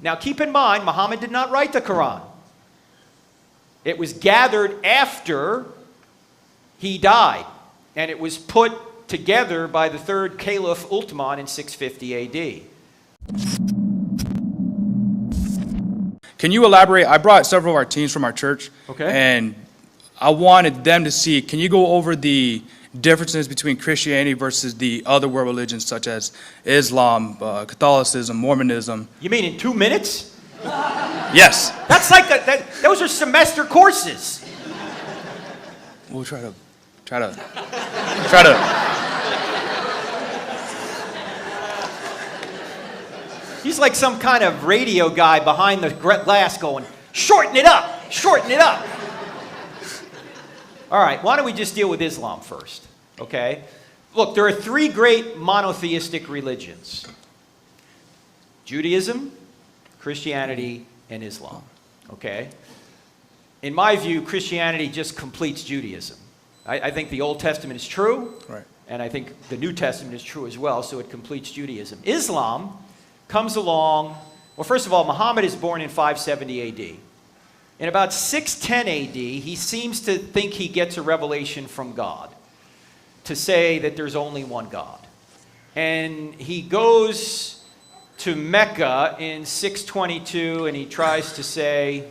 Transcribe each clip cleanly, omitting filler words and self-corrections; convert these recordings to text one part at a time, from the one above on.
Now keep in mind, Muhammad did not write the Quran. It was gathered after he died, and it was put together by the third Caliph Uthman in 650 AD. Can you elaborate? I brought several of our teams from our church, Okay. And I wanted them to see, can you go over the differences between Christianity versus the other world religions such as Islam, Catholicism, Mormonism? You mean in 2 minutes? Yes. That's like those are semester courses. We'll try to. He's like some kind of radio guy behind the glass going, shorten it up, shorten it up. All right, why don't we just deal with Islam first, okay? Look, there are 3 great monotheistic religions: Judaism, Christianity, and Islam, okay? In my view, Christianity just completes Judaism. I think the Old Testament is true, Right. and I think the New Testament is true as well, so it completes Judaism. Islam comes along, well, first of all, Muhammad is born in 570 AD. In about 610 AD, he seems to think he gets a revelation from God to say that there's only one God. And he goes to Mecca in 622, and he tries to say,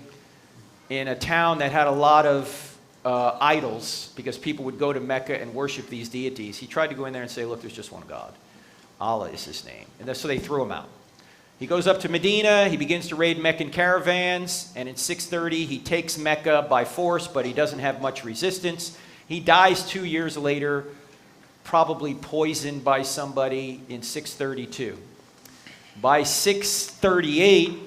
in a town that had a lot of idols, because people would go to Mecca and worship these deities, he tried to go in there and say, look, there's just one God. Allah is his name. And so they threw him out. He goes up to Medina, he begins to raid Meccan caravans, and in 630 he takes Mecca by force, but he doesn't have much resistance. He dies 2 years later, probably poisoned by somebody in 632. By 638,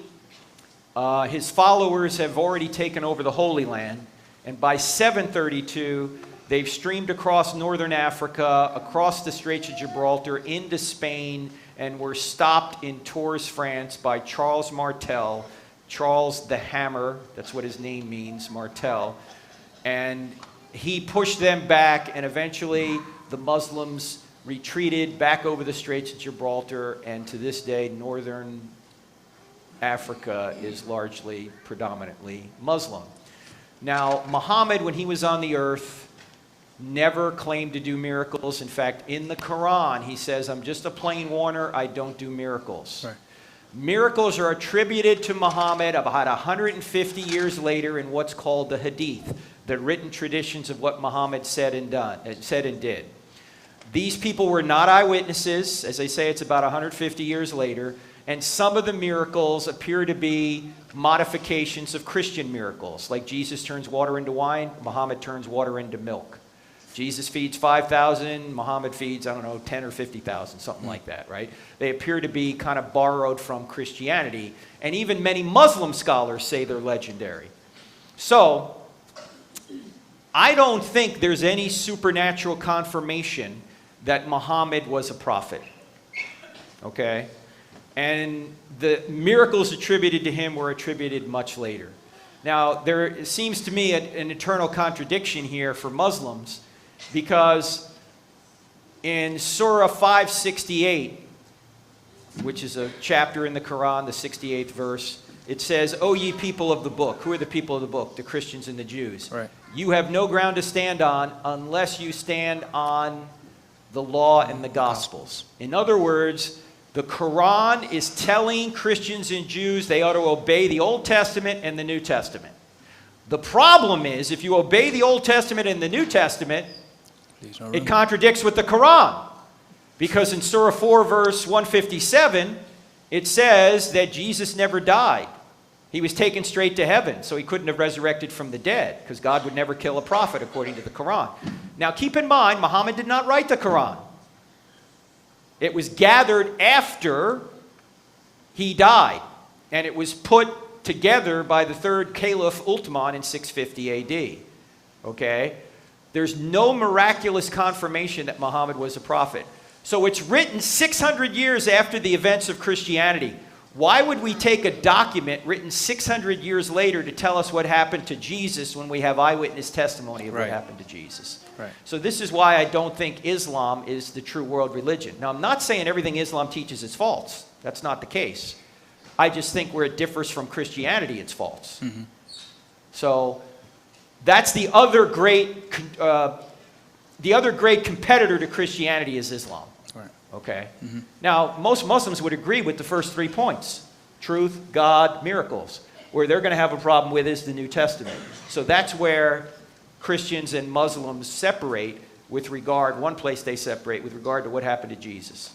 his followers have already taken over the Holy Land, and by 732, they've streamed across northern Africa, across the Straits of Gibraltar, into Spain, and were stopped in Tours, France by Charles Martel, Charles the Hammer, that's what his name means, Martel. And he pushed them back, and eventually the Muslims retreated back over the Straits of Gibraltar, and to this day, northern Africa is largely, predominantly Muslim. Now, Muhammad, when he was on the earth, never claimed to do miracles. In fact, in the Quran, he says, I'm just a plain warner, I don't do miracles. Right. Miracles are attributed to Muhammad about 150 years later in what's called the Hadith, the written traditions of what Muhammad said and did. These people were not eyewitnesses. As I say, it's about 150 years later. And some of the miracles appear to be modifications of Christian miracles, like Jesus turns water into wine, Muhammad turns water into milk. Jesus feeds 5,000, Muhammad feeds, 10 or 50,000, something like that, right? They appear to be kind of borrowed from Christianity, and even many Muslim scholars say they're legendary. So, I don't think there's any supernatural confirmation that Muhammad was a prophet, okay? And the miracles attributed to him were attributed much later. Now, there seems to me an eternal contradiction here for Muslims, because in Surah 568, which is a chapter in the Quran, the 68th verse, it says, O ye people of the book. Who are the people of the book? The Christians and the Jews. Right. You have no ground to stand on unless you stand on the law and the Gospels. In other words, the Quran is telling Christians and Jews they ought to obey the Old Testament and the New Testament. The problem is, if you obey the Old Testament and the New Testament, it contradicts with the Quran. Because in Surah 4, verse 157, it says that Jesus never died. He was taken straight to heaven, so he couldn't have resurrected from the dead, because God would never kill a prophet, according to the Quran. Now, keep in mind, Muhammad did not write the Quran. It was gathered after he died, and it was put together by the third Caliph Uthman in 650 AD. Okay? There's no miraculous confirmation that Muhammad was a prophet. So it's written 600 years after the events of Christianity. Why would we take a document written 600 years later to tell us what happened to Jesus when we have eyewitness testimony of what happened to Jesus? Right. So this is why I don't think Islam is the true world religion. Now, I'm not saying everything Islam teaches is false. That's not the case. I just think where it differs from Christianity, it's false. So that's the other great competitor to Christianity is Islam. Right. Okay. Now, most Muslims would agree with the first 3 points: truth, God, miracles. Where they're going to have a problem with is the New Testament. So that's where Christians and Muslims separate with regard, one place they separate with regard to what happened to Jesus.